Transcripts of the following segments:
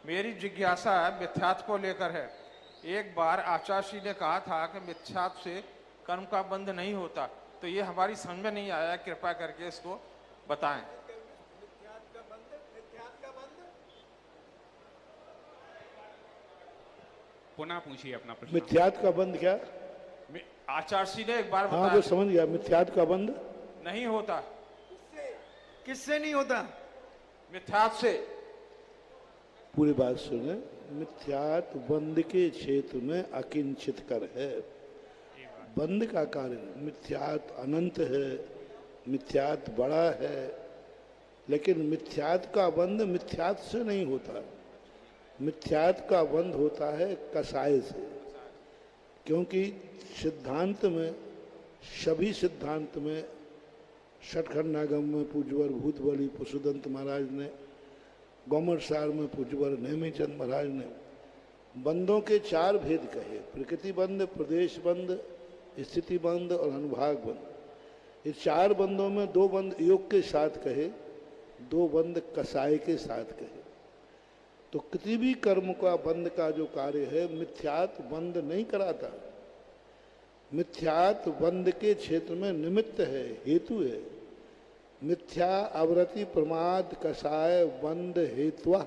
मेरी जिज्ञासा मिथ्यात्व को लेकर है। एक बार आचार्य श्री ने कहा था कि मिथ्यात्व से कर्म का बंध नहीं होता, तो ये हमारी समझ में नहीं आया, कृपा करके इसको बताएं। पुनः पूछिए अपना प्रश्न। मिथ्यात्व का बंध क्या? आचार्य श्री ने एक बार हाँ, बताया। वो समझ गया, मिथ्यात्व का बंध नहीं होता। किससे नहीं होता? मिथ्यात्व से। पूरी बात सुने। मिथ्यात्व बंध के क्षेत्र में अकिंचित कर है। बंध का कार्य मिथ्यात्व अनंत है, मिथ्यात्व बड़ा है, लेकिन मिथ्यात्व का बंध मिथ्यात्व से नहीं होता। मिथ्यात्व का बंध होता है कसाय से, क्योंकि सिद्धांत में, सभी सिद्धांत में, षटखंडागम में पूज्यवर भूतबली पुष्पदंत महाराज ने, गौमरसार में पूज्यवर नेमिचंद महाराज ने बंधों के 4 भेद कहे। प्रकृति बंध, प्रदेश बंध, स्थिति बंध और अनुभाग बंध। इस 4 बंधों में 2 बंध योग के साथ कहे, 2 बंध कसाय के साथ कहे। तो किसी भी कर्म का बंध का जो कार्य है मिथ्यात्व बंध नहीं कराता। मिथ्यात्व बंध के क्षेत्र में निमित्त है, हेतु है। मिथ्या आवृत्ति प्रमाद कसाय बंध हेतुआ,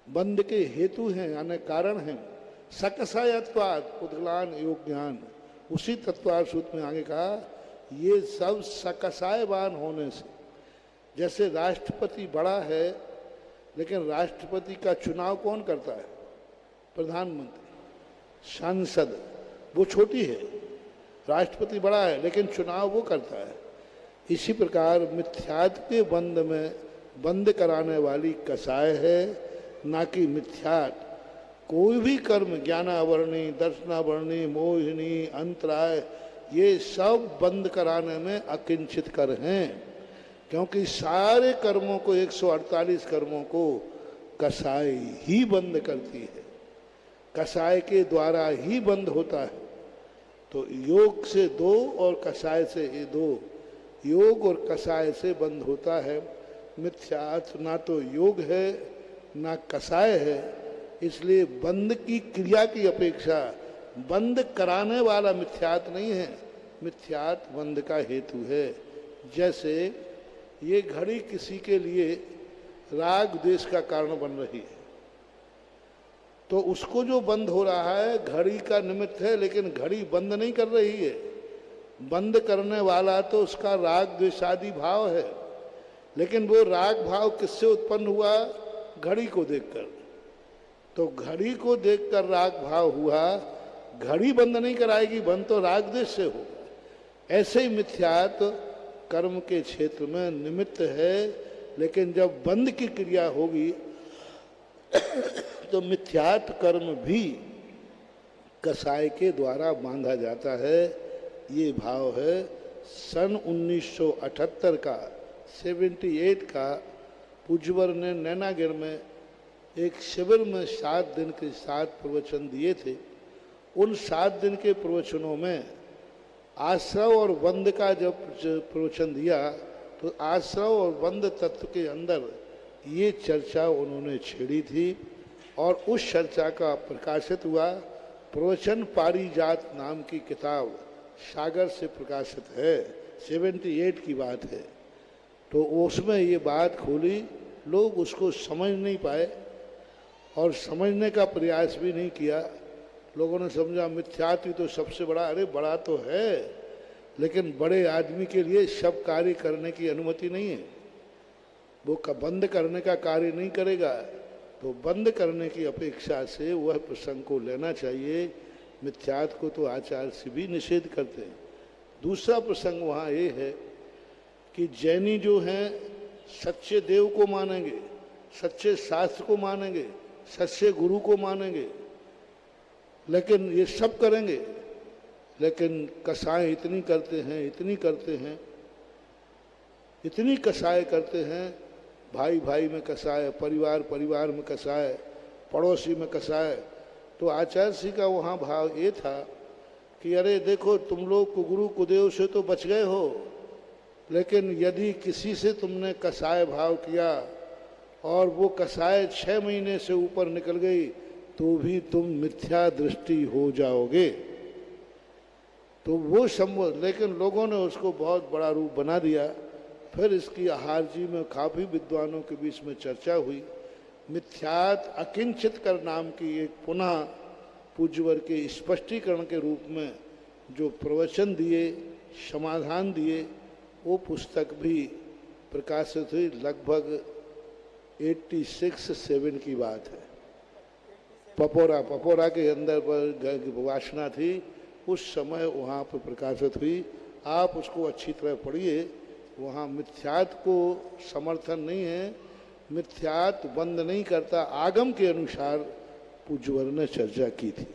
बंध के हेतु हैं यानी कारण हैं। सकसायत्वाद उद्गलान योग ज्ञान, उसी तत्वार्थ सूत्र में आगे कहा, ये सब सकसायवान होने से। जैसे राष्ट्रपति बड़ा है, लेकिन राष्ट्रपति का चुनाव कौन करता है? प्रधानमंत्री। सांसद वो छोटी है, राष्ट्रपति बड़ा है, लेकिन चुनाव वो करता है। इसी प्रकार मिथ्यात्व के बंध में बंद कराने वाली कसाय है, ना कि मिथ्यात्व। कोई भी कर्म, ज्ञानावरणी, दर्शनावरणी, मोहिनी, अंतराय, ये सब बंद कराने में अकिंचित कर हैं, क्योंकि सारे कर्मों को, 148 कर्मों को कसाय ही बंद करती है। कसाय के द्वारा ही बंद होता है। तो योग से 2 और कसाय से 2, योग और कसाय से बंद होता है। मिथ्यात्व ना तो योग है ना कसाय है, इसलिए बंद की क्रिया की अपेक्षा बंद कराने वाला मिथ्यात्व नहीं है, मिथ्यात्व बंद का हेतु है। जैसे ये घड़ी किसी के लिए राग द्वेष का कारण बन रही है, तो उसको जो बंद हो रहा है घड़ी का निमित्त है, लेकिन घड़ी बंद नहीं कर रही है। बंद करने वाला तो उसका राग द्वेषादि भाव है, लेकिन वो राग भाव किससे उत्पन्न हुआ? घड़ी को देखकर। तो घड़ी को देखकर राग भाव हुआ, घड़ी बंद नहीं कराएगी, बंद तो राग द्वेष से होगा। ऐसे ही मिथ्यात्व कर्म के क्षेत्र में निमित्त है, लेकिन जब बंद की क्रिया होगी तो मिथ्यात्व कर्म भी कसाय के द्वारा बांधा जाता है। ये भाव है। सन 1978 का 78 का पूज्यवर ने नैनागिर में एक शिविर में 7 दिन के 7 प्रवचन दिए थे। उन 7 दिन के प्रवचनों में आश्रव और बंध का जब प्रवचन दिया तो आश्रव और बंध तत्व के अंदर ये चर्चा उन्होंने छेड़ी थी, और उस चर्चा का प्रकाशित हुआ प्रवचन पारिजात नाम की किताब सागर से प्रकाशित है। 78 की बात है। तो उसमें ये बात खोली, लोग उसको समझ नहीं पाए और समझने का प्रयास भी नहीं किया। लोगों ने समझा मिथ्यात्व तो सबसे बड़ा, अरे बड़ा तो है, लेकिन बड़े आदमी के लिए सब कार्य करने की अनुमति नहीं है। वो बंद करने का कार्य नहीं करेगा, तो बंद करने की अपेक्षा से वह प्रसंग को लेना चाहिए। मिथ्यात्व को तो आचार्य से भी निषेध करते हैं। दूसरा प्रसंग वहाँ ये है कि जैनी जो हैं सच्चे देव को मानेंगे, सच्चे शास्त्र को मानेंगे, सच्चे गुरु को मानेंगे, लेकिन ये सब करेंगे, लेकिन कसाय इतनी करते हैं, इतनी करते हैं, इतनी कसाय करते हैं। भाई भाई में कसाय, परिवार परिवार में कसाय, पड़ोसी में कसाय। तो आचार्य जी का वहाँ भाव ये था कि अरे देखो, तुम लोग कुगुरु कुदेव से तो बच गए हो, लेकिन यदि किसी से तुमने कसाय भाव किया और वो कसाय 6 महीने से ऊपर निकल गई तो भी तुम मिथ्या दृष्टि हो जाओगे। तो वो संभव, लेकिन लोगों ने उसको बहुत बड़ा रूप बना दिया। फिर इसकी आहार जी में काफी विद्वानों के बीच में चर्चा हुई। मिथ्यात अकिंचित कर नाम की एक पुनः पूज्यवर के स्पष्टीकरण के रूप में जो प्रवचन दिए, समाधान दिए, वो पुस्तक भी प्रकाशित हुई। लगभग 86-7 की बात है। पपोरा के अंदर पर वासना थी, उस समय वहाँ पर प्रकाशित हुई। आप उसको अच्छी तरह पढ़िए। वहाँ मिथ्यात को समर्थन नहीं है, मिथ्यात बंद नहीं करता, आगम के अनुसार पूज्यवर ने चर्चा की थी।